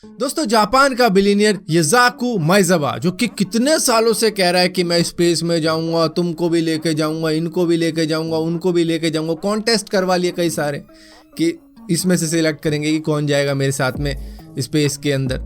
दोस्तों, जापान का billionaire Yusaku माइजावा, जो कि कितने सालों से कह रहा है कि मैं स्पेस में जाऊंगा, तुमको भी लेके जाऊंगा, इनको भी लेके जाऊंगा, उनको भी लेके जाऊंगा, कॉन्टेस्ट करवा लिए कई सारे कि इसमें से सिलेक्ट करेंगे कि कौन जाएगा मेरे साथ में स्पेस के अंदर।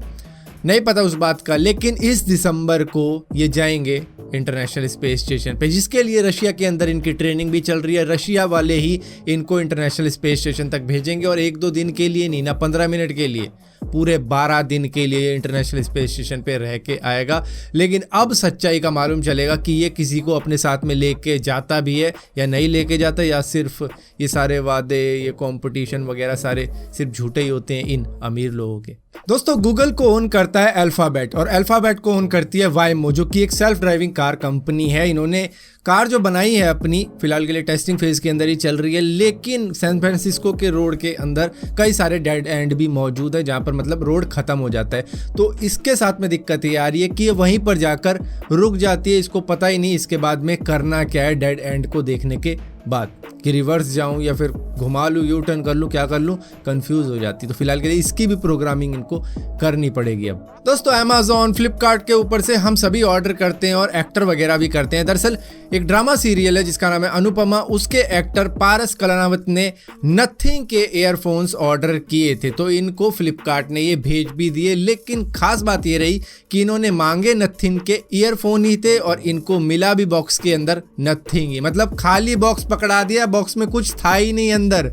नहीं पता उस बात का, लेकिन इस दिसंबर को ये जाएंगे इंटरनेशनल स्पेस स्टेशन पे, जिसके लिए रशिया के अंदर इनकी ट्रेनिंग भी चल रही है। रशिया वाले ही इनको इंटरनेशनल स्पेस स्टेशन तक भेजेंगे और 1-2 दिन के लिए नहीं ना, 15 मिनट के लिए, पूरे 12 दिन के लिए इंटरनेशनल स्पेस स्टेशन पे रह के आएगा। लेकिन अब सच्चाई का मालूम चलेगा कि ये किसी को अपने साथ में लेके जाता भी है या नहीं लेके जाता, या सिर्फ ये सारे वादे, ये कंपटीशन वगैरह सारे सिर्फ झूठे ही होते हैं इन अमीर लोगों के। दोस्तों, गूगल को ओन करता है अल्फाबेट और अल्फाबेट को ओन करती है वायमो, जो कि एक सेल्फ ड्राइविंग कार कंपनी है। इन्होंने कार जो बनाई है अपनी, फिलहाल के लिए टेस्टिंग फेज के अंदर ही चल रही है, लेकिन सैन फ्रांसिस्को के रोड के अंदर कई सारे डेड एंड भी मौजूद है, जहां पर मतलब रोड खत्म हो जाता है। तो इसके साथ में दिक्कत ये आ रही है कि ये वहीं पर जाकर रुक जाती है। इसको पता ही नहीं इसके बाद में करना क्या है डेड एंड को देखने के बाद, कि रिवर्स जाऊं या फिर घुमा लूं, यू टर्न कर लूं, क्या कर लूं, कंफ्यूज हो जाती। तो फिलहाल के लिए इसकी भी प्रोग्रामिंग इनको करनी पड़ेगी। अब दोस्तों, अमेज़न, फ्लिपकार्ट के ऊपर से हम सभी ऑर्डर करते हैं और एक्टर वगैरह भी करते हैं। दरअसल एक ड्रामा सीरियल है जिसका नाम है अनुपमा, उसके एक्टर पारस कलानावत ने नथिंग के ईयरफोन्स ऑर्डर किए थे, तो इनको फ्लिपकार्ट ने ये भेज भी दिए। लेकिन खास बात ये रही कि इन्होंने मांगे नथिंग के ईयरफोन ही थे और इनको मिला भी बॉक्स के अंदर नथिंग ही, मतलब खाली बॉक्स पकड़ा दिया, बॉक्स में कुछ था ही नहीं अंदर।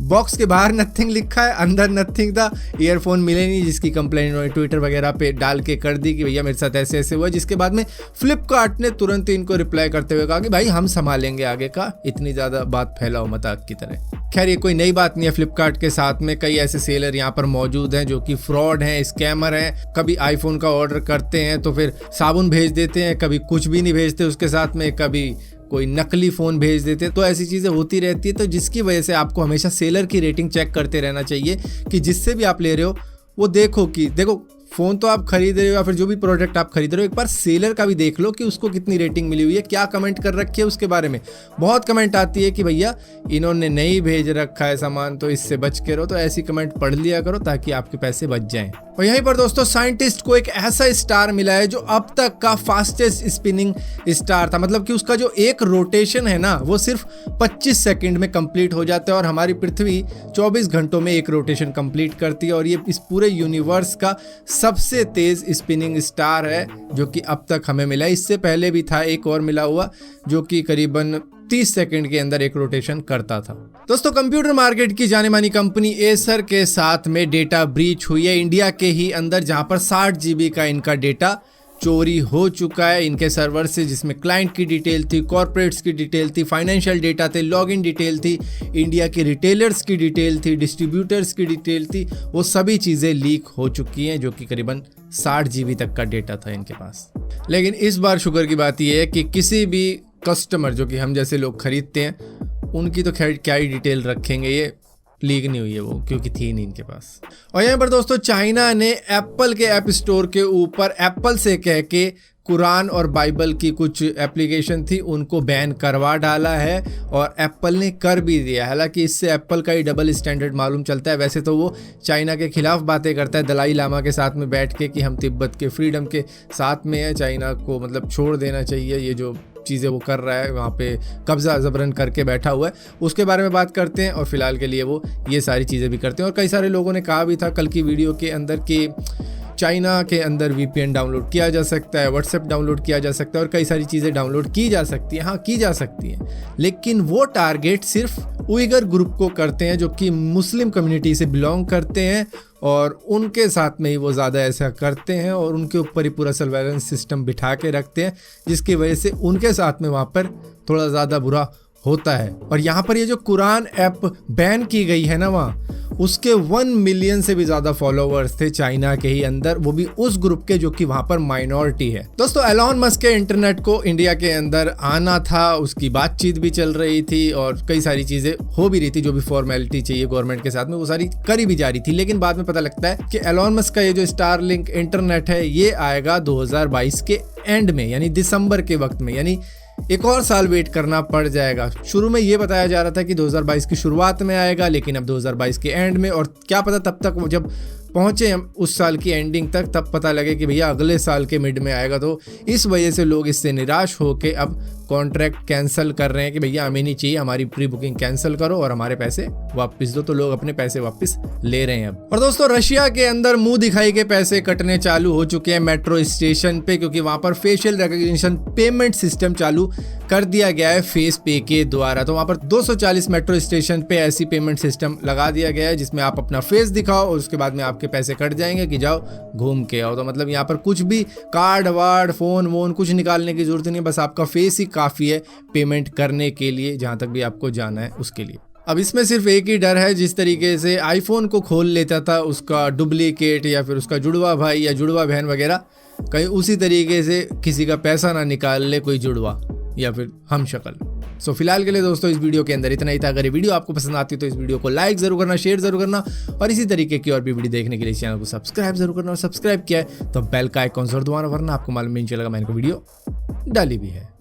बॉक्स के बाहर नथिंग लिखा है, अंदर नथिंग था, ईयरफोन मिले नहीं, जिसकी कंप्लेंट उन्होंने ट्विटर वगैरह पे डाल के कर दी कि भैया मेरे साथ ऐसे ऐसे हुआ। जिसके बाद में फ्लिपकार्ट ने तुरंत इनको रिप्लाई करते हुए कहा कि भाई हम संभालेंगे आगे का, इतनी ज़्यादा बात फैलाओ मत आग की तरह। खैर, ये कोई नई बात नहीं है। फ्लिपकार्ट के साथ में कई ऐसे सेलर यहाँ पर मौजूद हैं जो कि फ्रॉड हैं, स्कैमर हैं। कभी आईफोन का ऑर्डर करते हैं तो फिर साबुन भेज देते हैं, कभी कुछ भी नहीं भेजते उसके साथ में, कभी कोई नकली फ़ोन भेज देते, तो ऐसी चीज़ें होती रहती है। तो जिसकी वजह से आपको हमेशा सेलर की रेटिंग चेक करते रहना चाहिए कि जिससे भी आप ले रहे हो वो देखो फ़ोन तो आप खरीद रहे हो या फिर जो भी प्रोडक्ट आप खरीद रहे हो, एक बार सेलर का भी देख लो कि उसको कितनी रेटिंग मिली हुई है, क्या कमेंट कर रखी है उसके बारे में। बहुत कमेंट आती है कि भैया इन्होंने नहीं भेज रखा है सामान तो इससे बच के रहो, तो ऐसी कमेंट पढ़ लिया करो ताकि आपके पैसे बच जाएं। और यहीं पर दोस्तों, साइंटिस्ट को एक ऐसा स्टार मिला है जो अब तक का फास्टेस्ट स्पिनिंग स्टार था, मतलब कि उसका जो एक रोटेशन है ना वो सिर्फ 25 सेकंड में कंप्लीट हो जाता है और हमारी पृथ्वी 24 घंटों में एक रोटेशन कंप्लीट करती है। और ये इस पूरे यूनिवर्स का सबसे तेज स्पिनिंग स्टार है जो कि अब तक हमें मिला है। इससे पहले भी था एक और मिला हुआ जो कि करीबन 30 सेकंड के अंदर एक रोटेशन करता था। दोस्तों, कंप्यूटर मार्केट की जानी मानी कंपनी एसर के साथ में डेटा ब्रीच हुई है इंडिया के ही अंदर, जहां पर 60 GB का इनका डेटा चोरी हो चुका है इनके सर्वर से, जिसमें क्लाइंट की डिटेल थी, कॉर्पोरेट्स की डिटेल थी, फाइनेंशियल डेटा थे, लॉगिन डिटेल थी, इंडिया के रिटेलर्स की डिटेल थी, डिस्ट्रीब्यूटर्स की डिटेल थी। वो सभी चीज़ें लीक हो चुकी हैं, जो कि करीबन 60 GB तक का डेटा था इनके पास। लेकिन इस बार शुक्र की बात यह है कि किसी भी कस्टमर जो कि हम जैसे लोग खरीदते हैं उनकी तो खैर क्या ही डिटेल रखेंगे, ये लीक नहीं हुई है वो, क्योंकि थी नहीं इनके पास। और यहाँ पर दोस्तों, चाइना ने एप्पल के ऐप स्टोर के ऊपर एप्पल से कह के कुरान और बाइबल की कुछ एप्लीकेशन थी उनको बैन करवा डाला है और एप्पल ने कर भी दिया। हालांकि इससे एप्पल का ही डबल स्टैंडर्ड मालूम चलता है। वैसे तो वो चाइना के खिलाफ बातें करता है दलाई लामा के साथ में बैठ के कि हम तिब्बत के फ्रीडम के साथ में है, चाइना को मतलब छोड़ देना चाहिए, ये जो चीज़ें वो कर रहा है वहाँ पे कब्जा जबरन करके बैठा हुआ है, उसके बारे में बात करते हैं। और फिलहाल के लिए वो ये सारी चीज़ें भी करते हैं। और कई सारे लोगों ने कहा भी था कल की वीडियो के अंदर कि चाइना के अंदर VPN डाउनलोड किया जा सकता है, व्हाट्सएप डाउनलोड किया जा सकता है और कई सारी चीज़ें डाउनलोड की जा सकती हैं। हाँ, की जा सकती हैं, लेकिन वो टारगेट सिर्फ उइगर ग्रुप को करते हैं जो कि मुस्लिम कम्युनिटी से बिलोंग करते हैं और उनके साथ में ही वो ज़्यादा ऐसा करते हैं और उनके ऊपर ही पूरा सर्वेलेंस सिस्टम बिठा के रखते हैं, जिसकी वजह से उनके साथ में वहाँ पर थोड़ा ज़्यादा बुरा होता है। और यहाँ पर ये जो कुरान ऐप बैन की गई है ना, वहाँ उसके 1 मिलियन से भी ज़्यादा फॉलोवर्स थे चाइना के ही अंदर, वो भी उस ग्रुप के जो कि वहाँ पर माइनॉरिटी है। दोस्तों, एलॉन मस्क के इंटरनेट को इंडिया के अंदर आना था, उसकी बातचीत भी चल रही थी और कई सारी चीज़ें हो भी रही थी, जो भी फॉर्मेलिटी चाहिए गवर्नमेंट के साथ में वो सारी करी भी जा रही थी। लेकिन बाद में पता लगता है कि एलॉन मस्क का ये जो स्टारलिंक इंटरनेट है ये आएगा 2022 के एंड में, यानी दिसंबर के वक्त में, यानी एक और साल वेट करना पड़ जाएगा। शुरू में ये बताया जा रहा था कि 2022 की शुरुआत में आएगा, लेकिन अब 2022 के एंड में, और क्या पता तब तक जब पहुंचे हम उस साल की एंडिंग तक, तब पता लगे कि भैया अगले साल के मिड में आएगा। तो इस वजह से लोग इससे निराश होकर अब कॉन्ट्रैक्ट कैंसिल कर रहे हैं कि भैया हमें नहीं चाहिए, हमारी प्री बुकिंग कैंसिल करो और हमारे पैसे वापस दो। तो लोग अपने पैसे वापस ले रहे हैं अब। और दोस्तों रशिया के अंदर मुंह दिखाई के पैसे कटने चालू हो चुके हैं मेट्रो स्टेशन पे, क्योंकि वहां पर फेशियल रिकॉग्निशन पेमेंट सिस्टम चालू कर दिया गया है फेस पे के द्वारा। तो वहां पर 240 मेट्रो स्टेशन पे ऐसी पेमेंट सिस्टम लगा दिया गया है जिसमें आप अपना फेस दिखाओ और उसके बाद में आपके पैसे कट जाएंगे कि जाओ घूम के आओ। तो मतलब यहाँ पर कुछ भी कार्ड वार्ड फोन वोन कुछ निकालने की जरूरत नहीं, बस आपका फेस ही काफ़ी है पेमेंट करने के लिए, जहाँ तक भी आपको जाना है उसके लिए। अब इसमें सिर्फ एक ही डर है, जिस तरीके से आईफोन को खोल लेता था उसका डुप्लीकेट या फिर उसका जुड़वा भाई या जुड़वा बहन वगैरह, कहीं उसी तरीके से किसी का पैसा ना निकाल ले कोई जुड़वा या फिर हम शक्ल। सो फिलहाल के लिए दोस्तों इस वीडियो के अंदर इतना ही था। अगर ये वीडियो आपको पसंद आती है तो इस वीडियो को लाइक जरूर करना, शेयर जरूर करना और इसी तरीके की और भी वीडियो देखने के लिए चैनल को सब्सक्राइब जरूर करना। और सब्सक्राइब किया है तो बेल का आइकॉन जरूर दबाना, वरना आपको मालूम नहीं चलेगा मैंने को वीडियो डाली भी है।